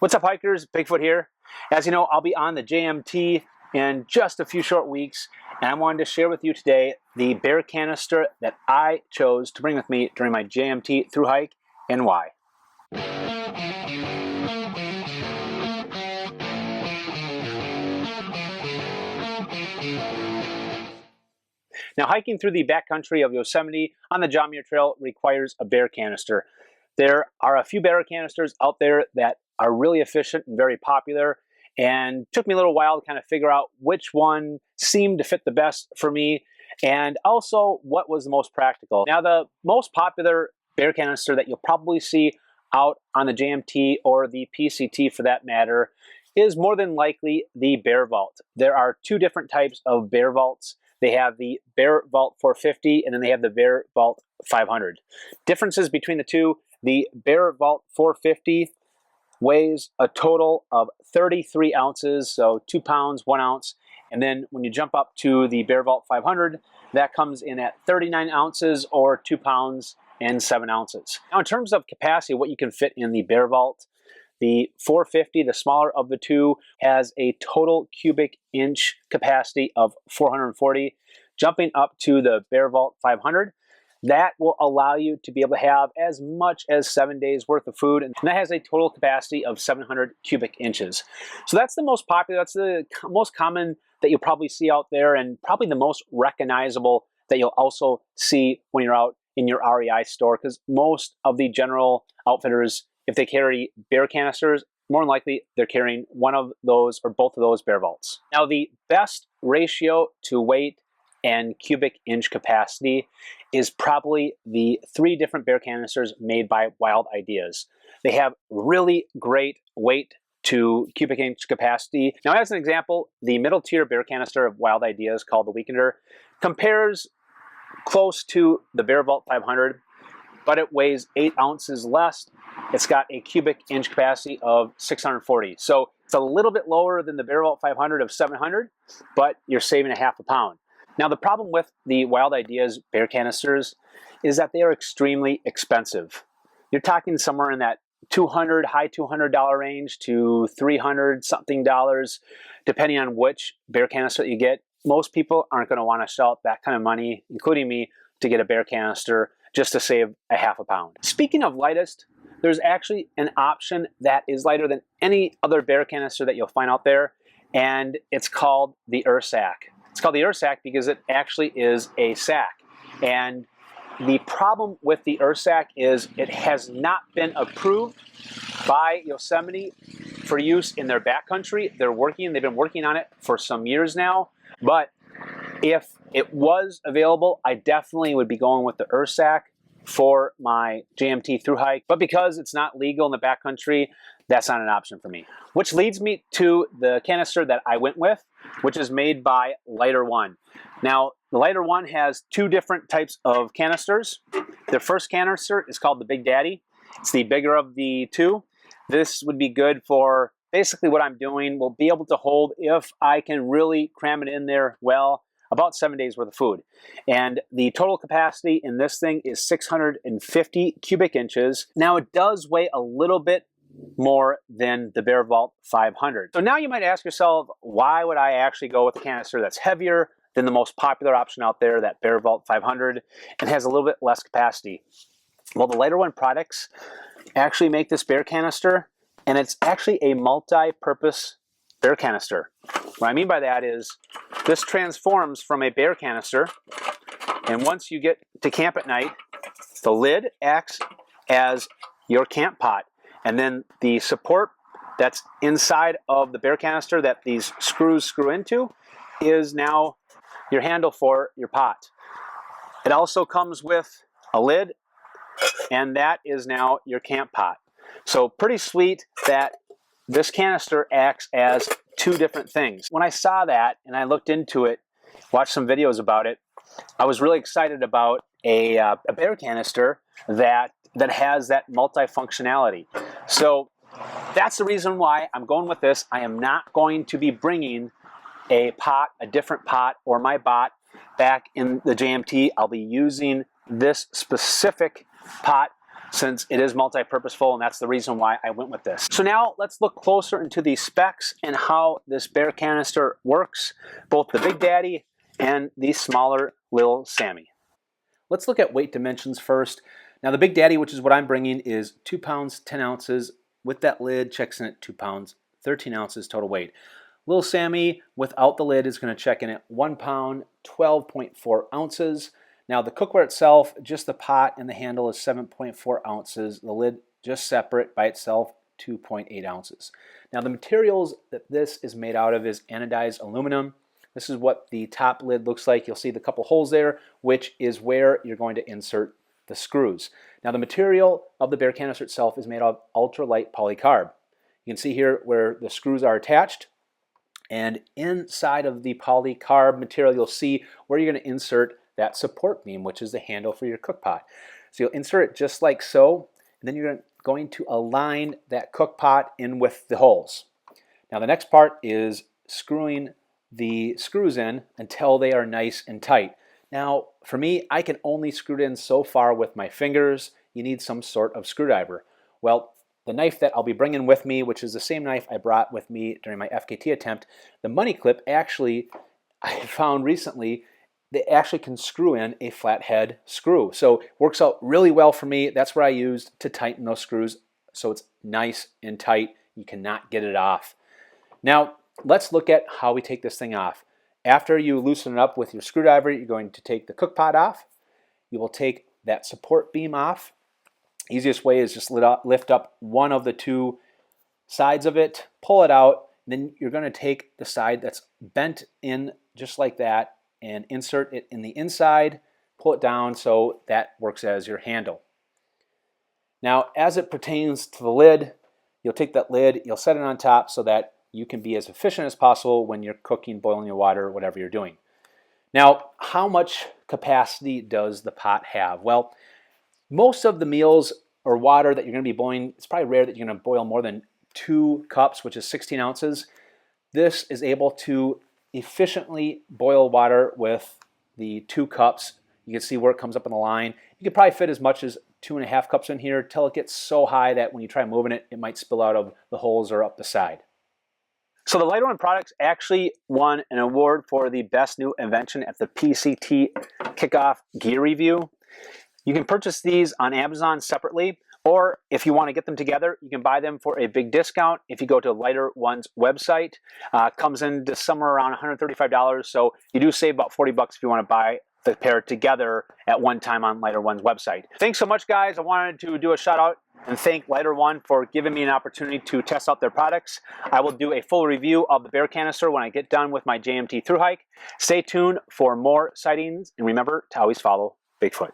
What's up, hikers? Bigfoot here. As you know, I'll be on the JMT in just a few short weeks, and I wanted to share with you today the bear canister that I chose to bring with me during my JMT Thru-Hike and why. Now, hiking through the backcountry of Yosemite on the John Muir Trail requires a bear canister. There are a few bear canisters out there that are really efficient and very popular, and took me a little while to kind of figure out which one seemed to fit the best for me, and also what was the most practical. Now, the most popular bear canister that you'll probably see out on the JMT or the PCT for that matter is more than likely the Bear Vault. There are two different types of Bear Vaults. They have the Bear Vault 450 and then they have the Bear Vault 500. Differences between the two: the Bear Vault 450 weighs a total of 33 ounces, so 2 pounds, 1 ounce. And then when you jump up to the Bear Vault 500, that comes in at 39 ounces or 2 pounds and 7 ounces. Now, in terms of capacity, what you can fit in the Bear Vault, the 450, the smaller of the two, has a total cubic inch capacity of 440. Jumping up to the Bear Vault 500, that will allow you to be able to have as much as 7 days worth of food, and that has a total capacity of 700 cubic inches. So that's the most popular, that's the most common that you'll probably see out there, and probably the most recognizable that you'll also see when you're out in your REI store, because most of the general outfitters, if they carry bear canisters, more than likely they're carrying one of those or both of those Bear Vaults. Now, the best ratio to weight and cubic inch capacity is probably the 3 different bear canisters made by Wild Ideas. They have really great weight to cubic inch capacity. Now, as an example, the middle tier bear canister of Wild Ideas, called the Weekender, compares close to the Bear Vault 500, but it weighs 8 ounces less. It's got a cubic inch capacity of 640. So it's a little bit lower than the Bear Vault 500 of 700, but you're saving a half a pound. Now, the problem with the Wild Ideas bear canisters is that they are extremely expensive. You're talking somewhere in that high $200 range to $300 something dollars, depending on which bear canister you get. Most people aren't going to want to shell out that kind of money, including me, to get a bear canister just to save a half a pound. Speaking of lightest, there's actually an option that is lighter than any other bear canister that you'll find out there, and it's called the Sack. It's called the Sack because it actually is a sack. And the problem with the Sack is it has not been approved by Yosemite for use in their backcountry. They've been working on it for some years now. But if it was available, I definitely would be going with the Sack for my JMT Thru-Hike. But because it's not legal in the backcountry, that's not an option for me. Which leads me to the canister that I went with, which is made by Lighter One. Now, the Lighter One has 2 different types of canisters. The first canister is called the Big Daddy. It's the bigger of the 2. This would be good for basically what I'm doing. Will be able to hold, if I can really cram it in there well, about 7 days worth of food. And the total capacity in this thing is 650 cubic inches. Now, it does weigh a little bit more than the Bear Vault 500. So now you might ask yourself, why would I actually go with a canister that's heavier than the most popular option out there, that Bear Vault 500, and has a little bit less capacity? Well, the Lighter One products actually make this bear canister, and it's actually a multi-purpose bear canister. What I mean by that is this transforms from a bear canister, and once you get to camp at night, the lid acts as your camp pot. And then the support that's inside of the bear canister that these screws screw into is now your handle for your pot. It also comes with a lid, and that is now your camp pot. So pretty sweet that this canister acts as 2 different things. When I saw that and I looked into it, watched some videos about it, I was really excited about a bear canister that has that multifunctionality. So that's the reason why I'm going with this. I am not going to be bringing a different pot, or my bot back in the JMT. I'll be using this specific pot since it is multi-purposeful, and that's the reason why I went with this. So now let's look closer into the specs and how this bear canister works, both the Big Daddy and the smaller little Sammy. Let's look at weight dimensions first. Now the Big Daddy, which is what I'm bringing, is 2 pounds 10 ounces with that lid, checks in at 2 pounds 13 ounces total weight. Little Sammy without the lid is going to check in at 1 pound 12.4 ounces. Now the cookware itself, just the pot and the handle, is 7.4 ounces. The lid just separate by itself, 2.8 ounces. Now the materials that this is made out of is anodized aluminum. This is what the top lid looks like. You'll see the couple holes there, which is where you're going to insert the screws. Now the material of the bear canister itself is made of ultralight polycarb. You can see here where the screws are attached. And inside of the polycarb material, you'll see where you're going to insert that support beam, which is the handle for your cook pot. So you'll insert it just like so, and then you're going to align that cook pot in with the holes. Now the next part is screwing the screws in until they are nice and tight. Now for me, I can only screw it in so far with my fingers. You need some sort of screwdriver. Well, the knife that I'll be bringing with me, which is the same knife I brought with me during my FKT attempt, the money clip, actually, I found recently, they actually can screw in a flathead screw. So it works out really well for me. That's what I used to tighten those screws, so it's nice and tight. You cannot get it off. Now, let's look at how we take this thing off. After you loosen it up with your screwdriver, you're going to take the cook pot off. You will take that support beam off. Easiest way is just lift up one of the two sides of it, pull it out, and then you're going to take the side that's bent in just like that and insert it in the inside, pull it down so that works as your handle. Now, as it pertains to the lid, you'll take that lid, you'll set it on top so that you can be as efficient as possible when you're cooking, boiling your water, whatever you're doing. Now, how much capacity does the pot have? Well, most of the meals or water that you're going to be boiling, it's probably rare that you're going to boil more than 2 cups, which is 16 ounces. This is able to efficiently boil water with the 2 cups. You can see where it comes up in the line. You could probably fit as much as 2.5 cups in here till it gets so high that when you try moving it, it might spill out of the holes or up the side. So the Lighter One products actually won an award for the best new invention at the PCT Kickoff Gear Review. You can purchase these on Amazon separately, or if you want to get them together, you can buy them for a big discount if you go to Lighter One's website. Comes into somewhere around $135, so you do save about $40 if you want to buy the pair together at one time on Lighter One's website. Thanks so much, guys. I wanted to do a shout out and thank Lighter One for giving me an opportunity to test out their products. I will do a full review of the bear canister when I get done with my JMT Thru-Hike. Stay tuned for more sightings, and remember to always follow Bigfoot.